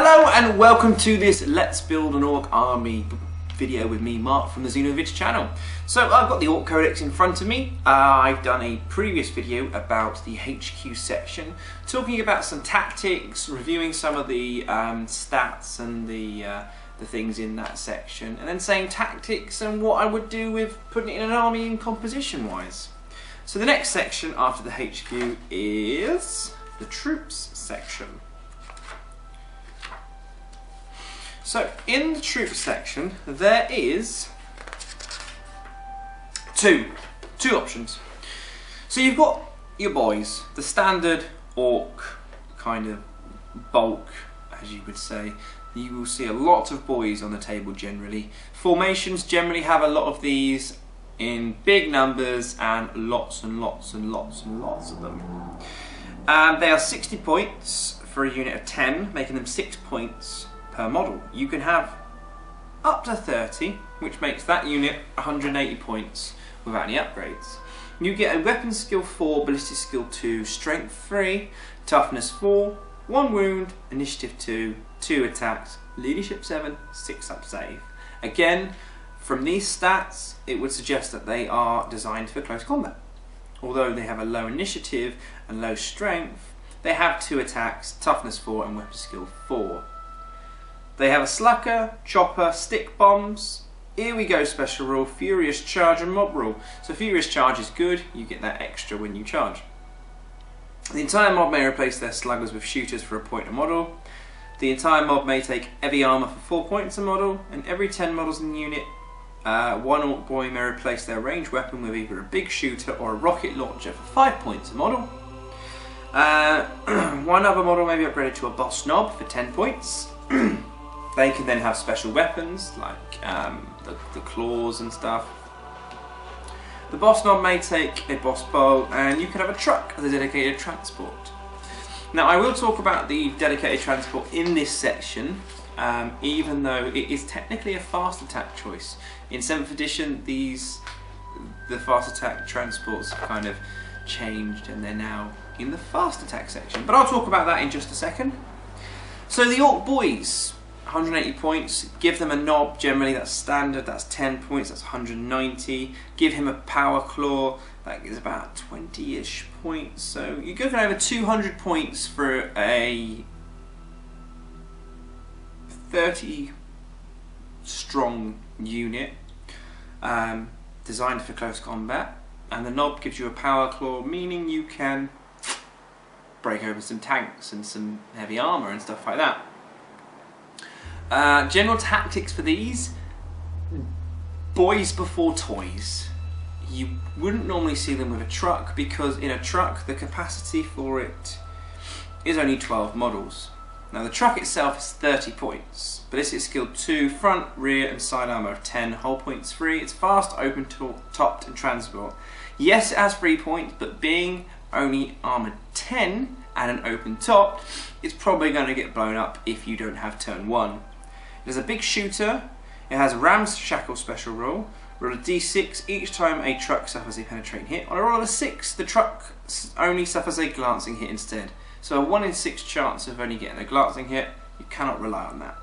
Hello and welcome to this Let's Build an Orc Army video with me, Marc, from the Xenovids channel. So I've got the Orc Codex in front of me. I've done a previous video about the HQ section, talking about some tactics, reviewing some of the stats and the things in that section, and then saying tactics and what I would do with putting it in an army in composition wise. So the next section after the HQ is the troops section. So in the troops section there is two options. So you've got your boys, the standard orc kind of bulk, as you would say. You will see a lot of boys on the table generally. Formations generally have a lot of these in big numbers and lots and lots and lots and lots of them. They are 60 points for a unit of 10, making them 6 points per model. You can have up to 30, which makes that unit 180 points without any upgrades. You get a weapon skill 4, ballistic skill 2, strength 3, toughness 4, 1 wound, initiative 2, 2 attacks, leadership 7, 6 up save. Again, from these stats, it would suggest that they are designed for close combat. Although they have a low initiative and low strength, they have 2 attacks, toughness 4 and weapon skill 4. They have a slacker, chopper, stick bombs. Here we go, special rule, furious charge and mob rule. So furious charge is good, you get that extra when you charge. The entire mob may replace their sluggers with shooters for a point a model. The entire mob may take heavy armour for 4 points a model, and every 10 models in the unit, one orc boy may replace their ranged weapon with either a big shooter or a rocket launcher for 5 points a model. One other model may be upgraded to a boss knob for 10 points. They can then have special weapons like the claws and stuff. The boss knob may take a boss bow, and you can have a truck as a dedicated transport. Now I will talk about the dedicated transport in this section, even though it is technically a fast attack choice. In 7th edition the fast attack transports have kind of changed and they're now in the fast attack section. But I'll talk about that in just a second. So the Orc Boys, 180 points, give them a knob, generally that's standard, that's 10 points, that's 190. Give him a power claw, that is about 20-ish points. So you're going over 200 points for a 30 strong unit, designed for close combat. And the knob gives you a power claw, meaning you can break open some tanks and some heavy armour and stuff like that. General tactics for these, boys before toys. You wouldn't normally see them with a truck, because in a truck the capacity for it is only 12 models. Now the truck itself is 30 points, ballistic skill 2, front, rear and side armour of 10, hull points 3, it's fast, open, topped and transport. Yes, it has 3 points, but being only armoured 10 and an open top, it's probably going to get blown up if you don't have turn 1. It has a big shooter, it has a ram's shackle special roll, roll a d6 each time a truck suffers a penetrating hit. On a roll of a 6, the truck only suffers a glancing hit instead. So a 1 in 6 chance of only getting a glancing hit, you cannot rely on that.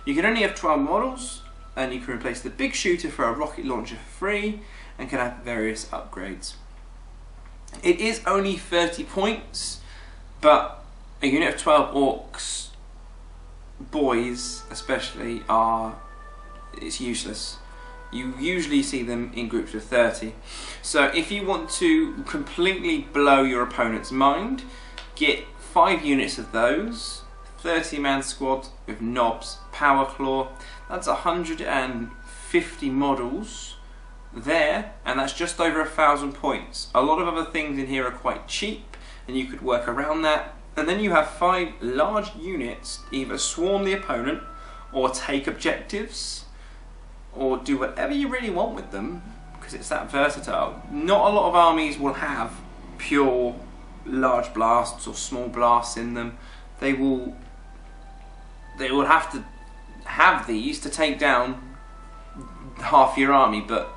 You can only have 12 models, and you can replace the big shooter for a rocket launcher for free, and can have various upgrades. It is only 30 points, but a unit of 12 orcs, boys especially, it's useless. You usually see them in groups of 30. So if you want to completely blow your opponent's mind, get 5 units of those, 30-man squad with knobs, power claw, that's 150 models there, and that's just over 1,000 points. A lot of other things in here are quite cheap, and you could work around that. And then you have 5 large units, either swarm the opponent, or take objectives, or do whatever you really want with them, because it's that versatile. Not a lot of armies will have pure large blasts or small blasts in them. They will have to have these to take down half your army, but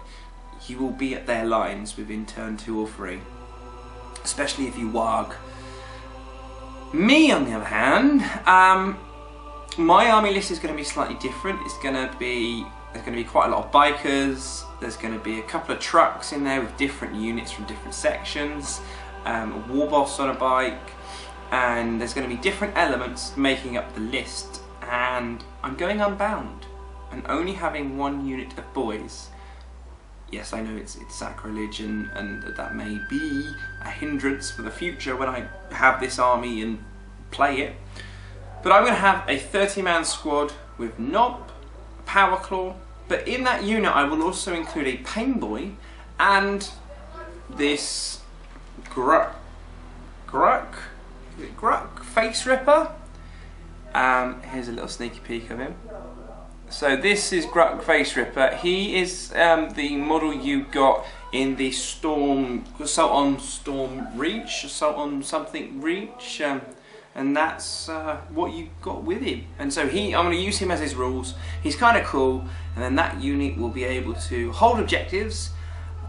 you will be at their lines within turn 2 or 3, especially if you warg. Me, on the other hand, my army list is going to be slightly different. There's going to be quite a lot of bikers. There's going to be a couple of trucks in there with different units from different sections, a war boss on a bike, and there's going to be different elements making up the list. And I'm going unbound and only having one unit of boys. Yes, I know it's sacrilege, and that may be a hindrance for the future when I have this army and play it. But I'm going to have a 30-man squad with Knob, Power Claw, but in that unit I will also include a Pain Boy and this Gruck Face Ripper. Here's a little sneaky peek of him. So this is Gruck Face Ripper. He is the model you got in the Assault on Storm Reach, Assault on something Reach, and that's what you got with him. And so I'm going to use him as his rules. He's kind of cool, and then that unit will be able to hold objectives,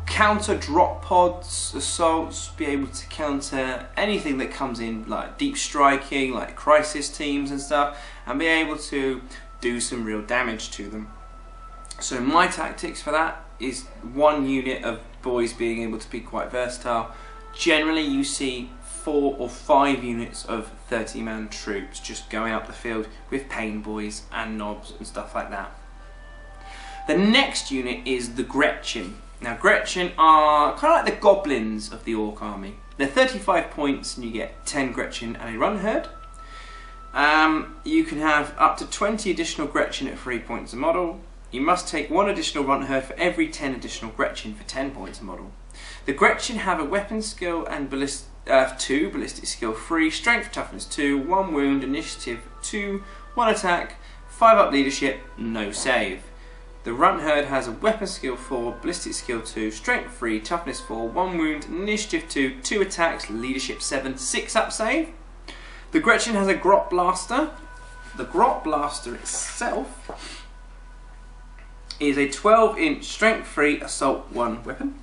counter drop pods, assaults, be able to counter anything that comes in, like deep striking, like crisis teams and stuff, and be able to do some real damage to them. So my tactics for that is one unit of boys being able to be quite versatile. Generally you see 4 or 5 units of 30-man troops just going up the field with Pain Boys and Knobs and stuff like that. The next unit is the Gretchen. Now Gretchen are kind of like the goblins of the Orc army. They're 35 points and you get 10 Gretchen and a run herd. You can have up to 20 additional Gretchen at 3 points a model. You must take 1 additional run herd for every 10 additional Gretchen for 10 points a model. The Gretchen have a weapon skill and 2, ballistic skill 3, strength toughness 2, 1 wound, initiative 2, 1 attack, 5 up leadership, no save. The Runt Herd has a weapon skill 4, ballistic skill 2, strength 3, toughness 4, 1 wound, initiative 2, 2 attacks, leadership 7, 6 up save. The Gretchen has a Grot Blaster. The Grot Blaster itself is a 12-inch strength 3 assault 1 weapon.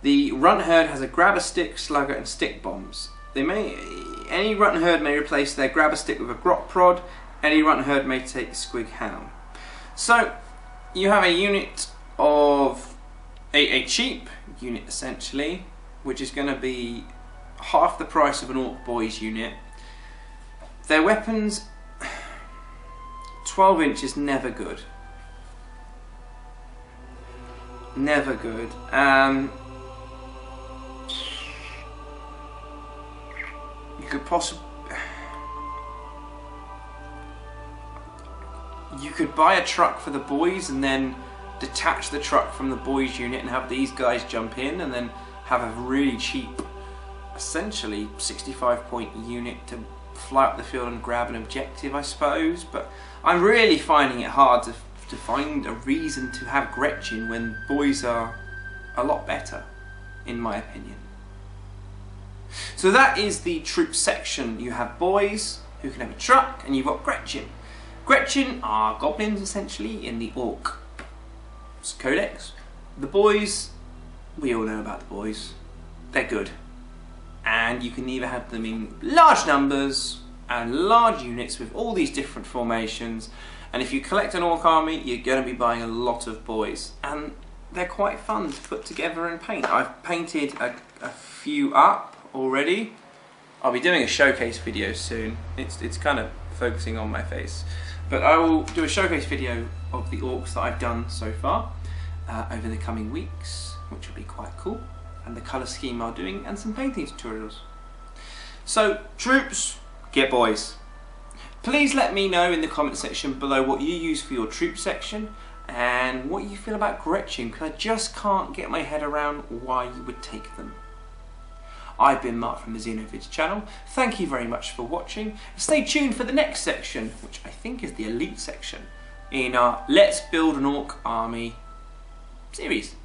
The Runt Herd has a Grabber Stick, Slugger and Stick Bombs. Any Runt Herd may replace their Grabber Stick with a Grot Prod. Any Runt Herd may take Squig Hound. So you have a unit of a cheap unit essentially, which is going to be half the price of an Orc Boys unit. Their weapons, 12 inch is never good. Never good. You could possibly... You could buy a truck for the boys and then detach the truck from the boys unit and have these guys jump in and then have a really cheap, essentially 65 point unit to fly up the field and grab an objective, I suppose. But I'm really finding it hard to find a reason to have Gretchen when boys are a lot better, in my opinion. So that is the troop section. You have boys who can have a truck and you've got Gretchen. Gretchen are goblins essentially in the Orc codex. The boys, we all know about the boys. They're good. And you can either have them in large numbers and large units with all these different formations. And if you collect an Orc army, you're going to be buying a lot of boys. And they're quite fun to put together and paint. I've painted a few up already. I'll be doing a showcase video soon. It's kind of focusing on my face. But I will do a showcase video of the Orcs that I've done so far over the coming weeks, which will be quite cool. And the colour scheme I'm doing, and some painting tutorials. So, troops, get boys. Please let me know in the comment section below what you use for your troop section and what you feel about Gretchen, because I just can't get my head around why you would take them. I've been Marc from the Xenovids channel. Thank you very much for watching. Stay tuned for the next section, which I think is the Elite section, in our Let's Build an Orc Army series.